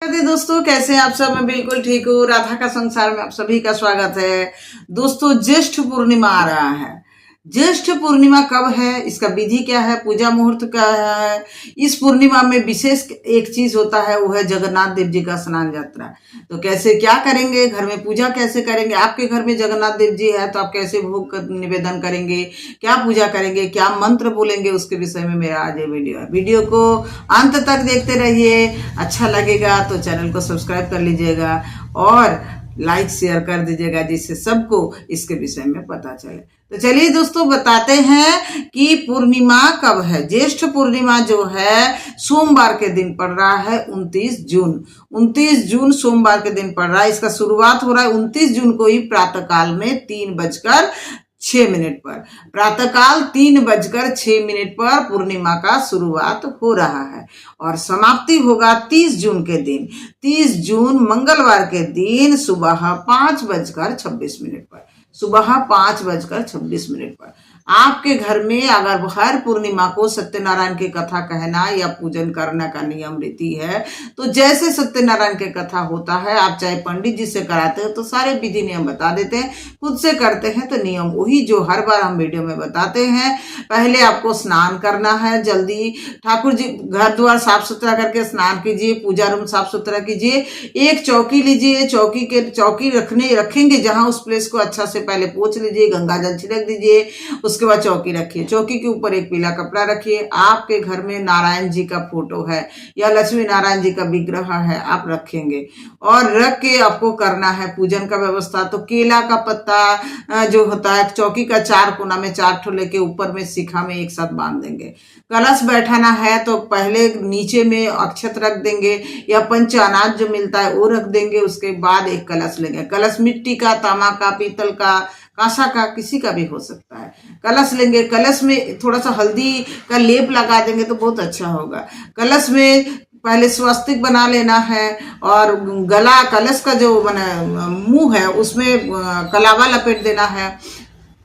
राधे दोस्तों, कैसे हैं आप सब। मैं बिल्कुल ठीक हूँ। राधा का संसार में आप सभी का स्वागत है। दोस्तों, ज्येष्ठ पूर्णिमा आ रहा है। ज्येष्ठ पूर्णिमा कब है, इसका विधि क्या है, पूजा मुहूर्त क्या है। इस पूर्णिमा में विशेष एक चीज होता है, वो है जगन्नाथ देव जी का स्नान यात्रा। तो कैसे क्या करेंगे, घर में पूजा कैसे करेंगे, आपके घर में जगन्नाथ देव जी है तो आप कैसे भोग निवेदन करेंगे, क्या पूजा करेंगे, क्या मंत्र बोलेंगे, उसके विषय में मेरा आज ये वीडियो है। वीडियो को अंत तक देखते रहिए। अच्छा लगेगा तो चैनल को सब्सक्राइब कर लीजिएगा और लाइक शेयर कर दीजिएगा, जिससे सबको इसके विषय में पता चले। तो चलिए दोस्तों, बताते हैं कि पूर्णिमा कब है। ज्येष्ठ पूर्णिमा जो है सोमवार के दिन पड़ रहा है, 29 जून। 29 जून सोमवार के दिन पड़ रहा है। इसका शुरुआत हो रहा है 29 जून को ही प्रातःकाल में 3:06 पर। प्रातःकाल 3:06 पर पूर्णिमा का शुरुआत हो रहा है और समाप्ति होगा 30 जून के दिन। 30 जून मंगलवार के दिन सुबह 5:26 पर। सुबह 5:26 पर आपके घर में अगर हर पूर्णिमा को सत्यनारायण की कथा कहना या पूजन करने का नियम रीति है, तो जैसे सत्यनारायण की कथा होता है, आप चाहे पंडित जी से कराते हैं तो सारे विधि नियम बता देते हैं, खुद से करते हैं तो नियम वही जो हर बार हम वीडियो में बताते हैं। पहले आपको स्नान करना है, जल्दी ठाकुर जी घर द्वार साफ सुथरा करके स्नान कीजिए, पूजा रूम साफ सुथरा कीजिए। एक चौकी लीजिए, चौकी रखेंगे जहां, उस प्लेस को अच्छा से पहले पोंछ लीजिए, गंगा जल छिड़क दीजिए। उसके बाद चौकी रखिए, चौकी के ऊपर एक पीला कपड़ा रखिए। आपके घर में नारायण जी का फोटो है या लक्ष्मी नारायण जी का विग्रह है, आप रखेंगे और रख के आपको करना है पूजन का व्यवस्था। तो केला का पत्ता जो होता है, चौकी का 4 कोना में 4 ठो लेके ऊपर में शिखा में एक साथ बांध देंगे। कलश बैठाना है तो पहले नीचे में अक्षत रख देंगे या पंच अनाज जो मिलता है वो रख देंगे। उसके बाद एक कलश लेंगे। कलश मिट्टी का, तांबा का, पीतल का, कांसा का, किसी का भी हो सकता है। कलश लेंगे, कलश में थोड़ा सा हल्दी का लेप लगा देंगे तो बहुत अच्छा होगा। कलश में पहले स्वस्तिक बना लेना है और गला, कलश का जो मुंह है उसमें कलावा लपेट देना है।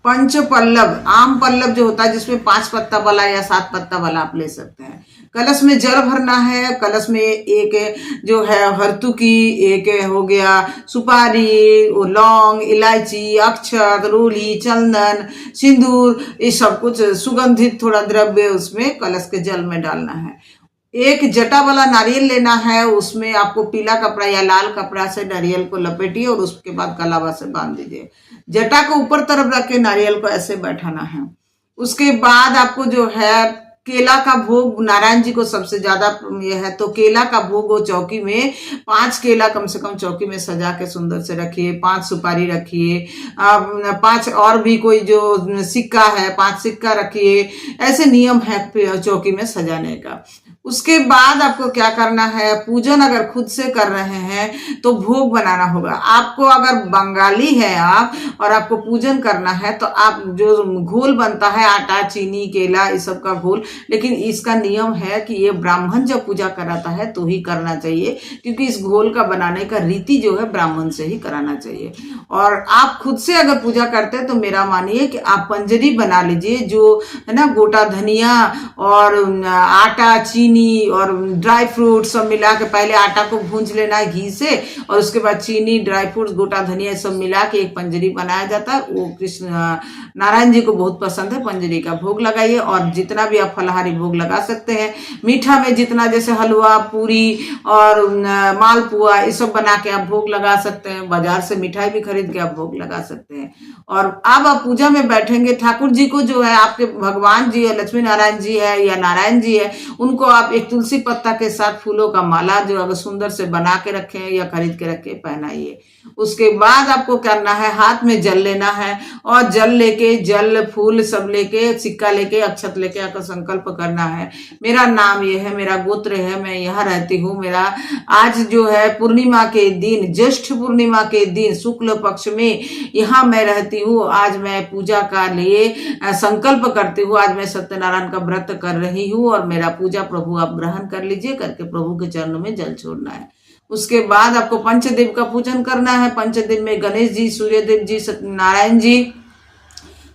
पंच पल्लव, आम पल्लव जो होता है जिसमें 5 पत्ता वाला या 7 पत्ता वाला आप ले सकते हैं। कलश में जल भरना है। कलश में एक जो है हरतुकी, एक हो गया सुपारी, लौंग, इलायची, अक्षत, रोली, चंदन, सिंदूर, ये सब कुछ सुगंधित थोड़ा द्रव्य उसमें कलश के जल में डालना है। एक जटा वाला नारियल लेना है, उसमें आपको पीला कपड़ा या लाल कपड़ा से नारियल को लपेटिए और उसके बाद कलावा से बांध दीजिए। जटा को ऊपर तरफ रख के नारियल को ऐसे बैठाना है। उसके बाद आपको जो है केला का भोग, नारायण जी को सबसे ज्यादा ये है, तो केला का भोग वो चौकी में 5 केला कम से कम चौकी में सजा के सुंदर से रखिए। 5 सुपारी रखिए, 5 और भी कोई जो सिक्का है 5 सिक्का रखिए। ऐसे नियम है चौकी में सजाने का। उसके बाद आपको क्या करना है, पूजन अगर खुद से कर रहे हैं तो भोग बनाना होगा आपको। अगर बंगाली है आप और आपको पूजन करना है तो आप जो घोल बनता है, आटा, चीनी, केला, इस सब का घोल, लेकिन इसका नियम है कि ये ब्राह्मण जब पूजा कराता है तो ही करना चाहिए, क्योंकि इस घोल का बनाने का रीति जो है ब्राह्मण से ही कराना चाहिए। और आप खुद से अगर पूजा करते हैं तो मेरा मानिए कि आप पंजरी बना लीजिए, जो है ना गोटा धनिया और आटा, चीनी और ड्राई फ्रूट सब मिला के, पहले आटा को भूंज लेना है घी से और उसके बाद चीनी, ड्राई फ्रूट्स, गोटा धनिया सब मिला के एक पंजरी बनाया जाता है। वो कृष्ण नारायण जी को बहुत पसंद है। पंजरी का भोग लगाइए और जितना भी आप फलाहारी भोग लगा सकते हैं। मीठा में जितना, जैसे हलवा, पूरी और मालपुआ, ये सब बना के आप भोग लगा सकते हैं। बाजार से मिठाई भी खरीद के आप भोग लगा सकते हैं। और अब आप पूजा में बैठेंगे, ठाकुर जी को जो है आपके भगवान जी है, लक्ष्मी नारायण जी है या नारायण जी है, उनको आप एक तुलसी पत्ता के साथ फूलों का माला जो अगर सुंदर से बना के रखे या खरीद के रखे पहनाइए। उसके बाद आपको करना है, हाथ में जल लेना है और जल लेके, जल फूल सब लेके, सिक्का लेके, अक्षत लेके आपको संकल्प करना है, मेरा नाम ये है, मेरा गोत्र है, मैं यहाँ रहती हूँ, मेरा आज जो है पूर्णिमा के दिन, ज्येष्ठ पूर्णिमा के दिन शुक्ल पक्ष में यहाँ मैं रहती हूँ। आज मैं पूजा का लिए संकल्प करती हूँ, आज मैं सत्यनारायण का व्रत कर रही हूँ और मेरा पूजा प्रभु आप ग्रहण कर लीजिए करके प्रभु के चरणों में जल छोड़ना है। उसके बाद आपको पंचदेव का पूजन करना है। पंचदेव में गणेश जी, सूर्यदेव जी, सत्यनारायण जी,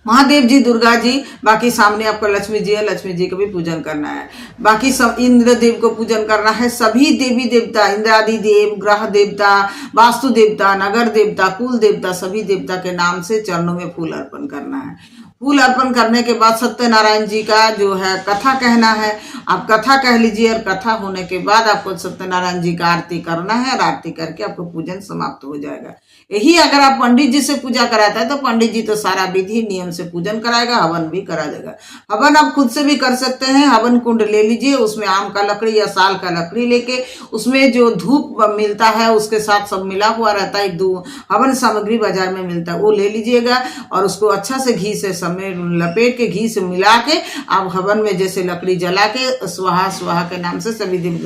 महादेव जी, दुर्गा जी, बाकी सामने आपका लक्ष्मी जी है, लक्ष्मी जी का भी पूजन करना है। बाकी सब इंद्र देव को पूजन करना है। सभी देवी देवता, इंद्रादि देव, ग्रह देवता, वास्तु देवता, नगर देवता, कुल देवता, सभी देवता के नाम से चरणों में फूल अर्पण करना है। फूल अर्पण करने के बाद सत्यनारायण जी का जो है कथा कहना है। आप कथा कह लीजिए और कथा होने के बाद आपको सत्यनारायण जी का आरती करना है और आरती करके आपको पूजन समाप्त हो जाएगा। यही अगर आप पंडित जी से पूजा कराता है तो पंडित जी तो सारा विधि नियम से पूजन कराएगा, हवन भी करा देगा। हवन आप खुद से भी कर सकते हैं। हवन कुंड ले लीजिए, उसमें आम का लकड़ी या साल का लकड़ी लेके उसमें जो धूप मिलता है उसके साथ सब मिला हुआ रहता है, एक दो हवन सामग्री बाजार में मिलता है, वो ले लीजिएगा और उसको अच्छा से घी से में लपेट के घी से मिला के आप हवन में जैसे लकड़ी जला के स्वाहा स्वाहा के नाम से, सभी देवी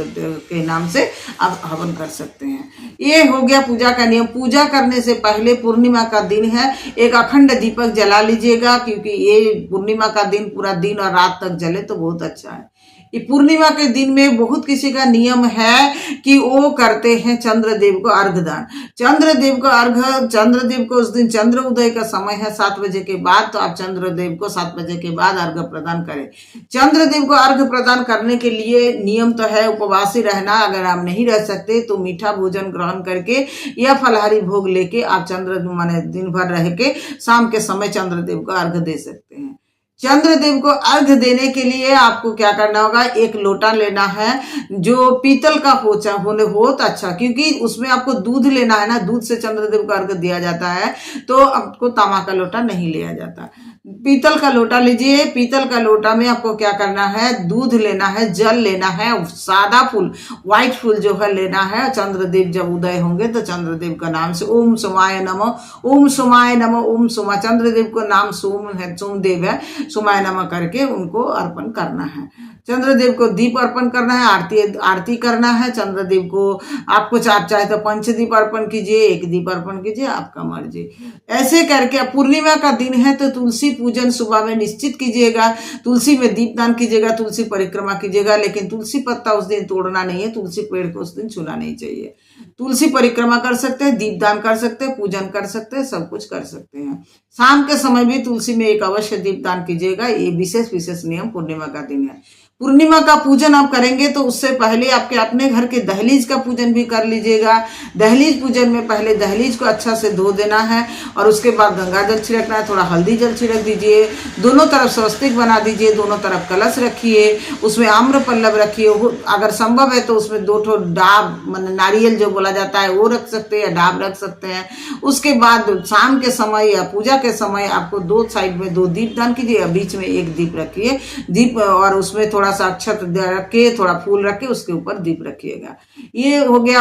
के नाम से आप हवन कर सकते हैं। ये हो गया पूजा का नियम। पूजा करने से पहले पूर्णिमा का दिन है, एक अखंड दीपक जला लीजिएगा, क्योंकि ये पूर्णिमा का दिन पूरा दिन और रात तक जले तो बहुत अच्छा है। ये पूर्णिमा के दिन में बहुत किसी का नियम है कि वो करते हैं चंद्रदेव को अर्घदान। चंद्रदेव को अर्घ, चंद्रदेव को उस दिन चंद्र उदय का समय है 7 बजे के बाद, तो आप चंद्रदेव को 7 बजे के बाद अर्घ प्रदान करें। चंद्रदेव को अर्घ प्रदान करने के लिए नियम तो है उपवासी रहना। अगर आप नहीं रह सकते तो मीठा भोजन ग्रहण करके या फलाहारी भोग लेके आप चंद्र माने दिन भर रह के शाम के समय चंद्रदेव को अर्घ दे सकते हैं। चंद्रदेव को अर्घ देने के लिए आपको क्या करना होगा, एक लोटा लेना है जो पीतल का हो तो अच्छा, क्योंकि उसमें आपको दूध लेना है ना, दूध से चंद्रदेव को अर्घ दिया जाता है, तो आपको तांबा का लोटा नहीं लिया जाता। पीतल का लोटा लीजिए। पीतल का लोटा में आपको क्या करना है, दूध लेना है, जल लेना है, सादा फूल, व्हाइट फूल जो है लेना है। चंद्रदेव जब उदय होंगे तो चंद्रदेव का नाम से ओम सोमाय नमः, ओम सोमाय नमः, ओम सोमा, चंद्रदेव को नाम सोम है, सोमदेव है, सोमाय नमः करके उनको अर्पण करना है। चंद्रदेव को दीप अर्पण करना है, आरती करना है। चंद्रदेव को आपको चाहे तो पंचदीप अर्पण कीजिए, एक दीप अर्पण कीजिए, आपका मर्जी। ऐसे करके पूर्णिमा का दिन है तो तुलसी पूजन सुबह में निश्चित कीजिएगा, तुलसी में दीपदान कीजिएगा, तुलसी परिक्रमा कीजिएगा, लेकिन तुलसी पत्ता उस दिन तोड़ना नहीं है, तुलसी पेड़ को उस दिन छूना नहीं चाहिए। तुलसी परिक्रमा कर सकते हैं, दीपदान कर सकते हैं, पूजन कर सकते हैं, सब कुछ कर सकते हैं। शाम के समय भी तुलसी में एक अवश्य दीपदान कीजिएगा। ये विशेष नियम पूर्णिमा का दिन है। पूर्णिमा का पूजन आप करेंगे तो उससे पहले आपके अपने घर के दहलीज का पूजन भी कर लीजिएगा। दहलीज पूजन में पहले दहलीज को अच्छा से धो देना है और उसके बाद गंगा जल छिड़कना है, थोड़ा हल्दी जल छिड़क दीजिए, दोनों तरफ स्वस्तिक बना दीजिए, दोनों तरफ कलश रखिए, उसमें आम्र पल्लव रखिए, अगर संभव है तो उसमें 2 ठो डाब मतलब नारियल जो बोला जाता है वो रख सकते हैं, डाब रख सकते हैं। उसके बाद शाम के समय या पूजा के समय आपको 2 साइड में 2 दीप दान कीजिए, बीच में 1 दीप रखिए, दीप और उसमें थोड़ा सा अक्षत रख के, थोड़ा फूल रख के उसके ऊपर दीप रखिएगा। ये हो गया।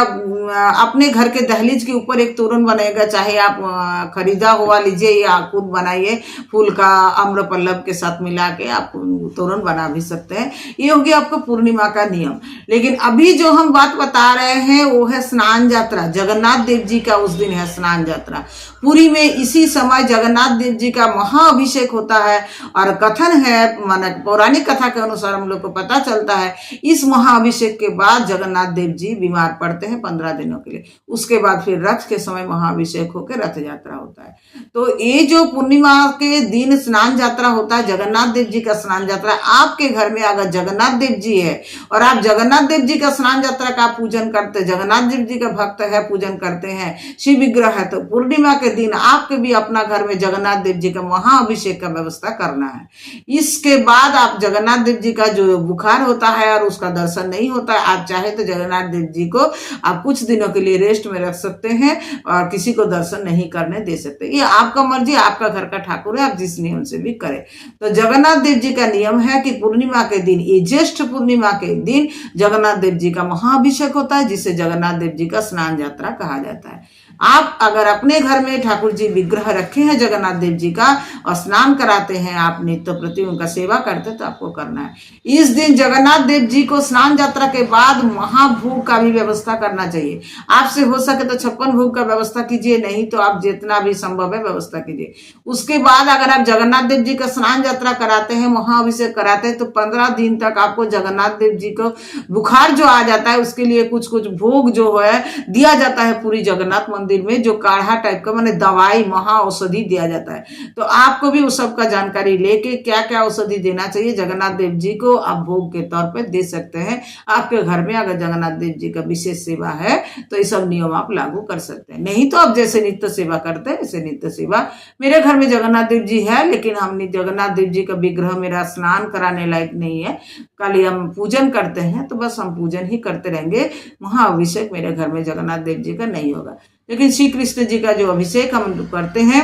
अपने घर के दहलीज के ऊपर एक तोरण बनेगा, चाहे आप खरीदा हुआ लीजिए या खुद बनाइए, फूल का आम्र पल्लव के साथ मिला के आप तोरण बना भी सकते हैं। ये हो गया आपको पूर्णिमा का नियम। लेकिन अभी जो हम बात बता रहे हैं वो है स्नान यात्रा। जगन्नाथ देव जी का उस दिन है स्नान यात्रा। पुरी में इसी समय जगन्नाथ देव जी का महाअभिषेक होता है और कथन है, माने पौराणिक कथा के अनुसार हम लोग को पता चलता है इस महाअभिषेक के बाद जगन्नाथ देव जी बीमार पड़ते हैं 15 दिनों के लिए। उसके बाद फिर रथ के समय महाअभिषेक होकर रथ यात्रा होता है। तो ये जो पूर्णिमा के दिन स्नान यात्रा होता है, जगन्नाथ देव जी का स्नान यात्रा, आपके घर में अगर जगन्नाथ देव जी है और आप जगन्नाथ देव जी का स्नान यात्रा का पूजन करते, जगन्नाथ देव जी का भक्त है, पूजन करते हैं, शिव विग्रह है, तो पूर्णिमा के दिन आपके भी अपना घर में जगन्नाथ देव जी का महाअभिषेक का व्यवस्था करना है। इसके बाद आप जगन्नाथ देव जी का जो बुखार होता है और उसका दर्शन नहीं होता है, आप चाहे तो जगन्नाथ देव जी को आप कुछ दिनों के लिए रेस्ट में रख सकते हैं और किसी को दर्शन नहीं करने दे सकते। ये आपका मर्जी, आपका घर का ठाकुर है, आप जिस नियम से भी करें। तो जगन्नाथ देव जी का नियम है कि पूर्णिमा के दिन, ये ज्येष्ठ पूर्णिमा के दिन जगन्नाथ देव जी का महाअभिषेक होता है, जिसे जगन्नाथ देव जी का स्नान यात्रा कहा जाता है। आप अगर अपने घर में ठाकुर जी विग्रह रखे हैं जगन्नाथ देव जी का और स्नान कराते हैं, आप नित्य प्रति उनका सेवा करते हैं, तो आपको करना है। इस दिन जगन्नाथ देव जी को स्नान यात्रा के बाद महाभोग का भी व्यवस्था करना चाहिए। आपसे हो सके तो 56 भोग का व्यवस्था कीजिए, नहीं तो आप जितना भी संभव है व्यवस्था कीजिए। उसके बाद अगर आप जगन्नाथ देव जी का स्नान यात्रा कराते हैं, महाअभिषेक कराते हैं, तो 15 दिन तक आपको जगन्नाथ देव जी को बुखार जो आ जाता है उसके लिए कुछ कुछ भोग जो है दिया जाता है पूरी जगन्नाथ मंदिर में जो काढ़ा टाइप का माने दवाई महा औषधि दिया जाता है। तो आपको भी उस सब का जानकारी लेके क्या क्या औषधि देना चाहिए जगन्नाथ देव जी को आप भोग के तौर पे दे सकते हैं। आपके घर में अगर जगन्नाथ देव जी का विशेष सेवा है तो ये सब नियम आप लागू कर सकते हैं। नहीं तो आप जैसे नित्य सेवा करते हैं ऐसे नित्य सेवा। मेरे घर में जगन्नाथ देव जी है, लेकिन हम जगन्नाथ देव जी का विग्रह मेरा स्नान कराने लायक नहीं है, खाली हम पूजन करते हैं, तो बस हम पूजन ही करते रहेंगे। महाअभिषेक मेरे घर में जगन्नाथ देव जी का नहीं होगा। लेकिन श्री कृष्ण जी का जो अभिषेक हम करते हैं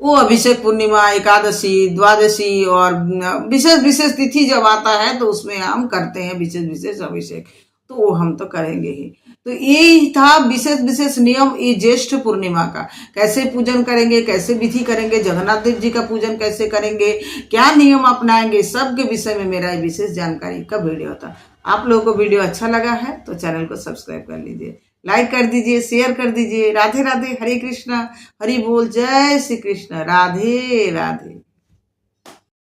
वो अभिषेक पूर्णिमा, एकादशी, द्वादशी और विशेष विशेष तिथि जब आता है तो उसमें हम करते हैं विशेष विशेष अभिषेक, तो वो हम तो करेंगे ही। तो यही था विशेष विशेष नियम ये ज्येष्ठ पूर्णिमा का। कैसे पूजन करेंगे, कैसे विधि करेंगे, जगन्नाथ देव जी का पूजन कैसे करेंगे, क्या नियम अपनाएंगे, सब के विषय में मेरा विशेष जानकारी का वीडियो था। आप लोगों को वीडियो अच्छा लगा है तो चैनल को सब्सक्राइब कर लीजिए, लाइक कर दीजिए, शेयर कर दीजिए। राधे राधे, हरे कृष्णा, हरि बोल, जय श्री कृष्ण, राधे राधे।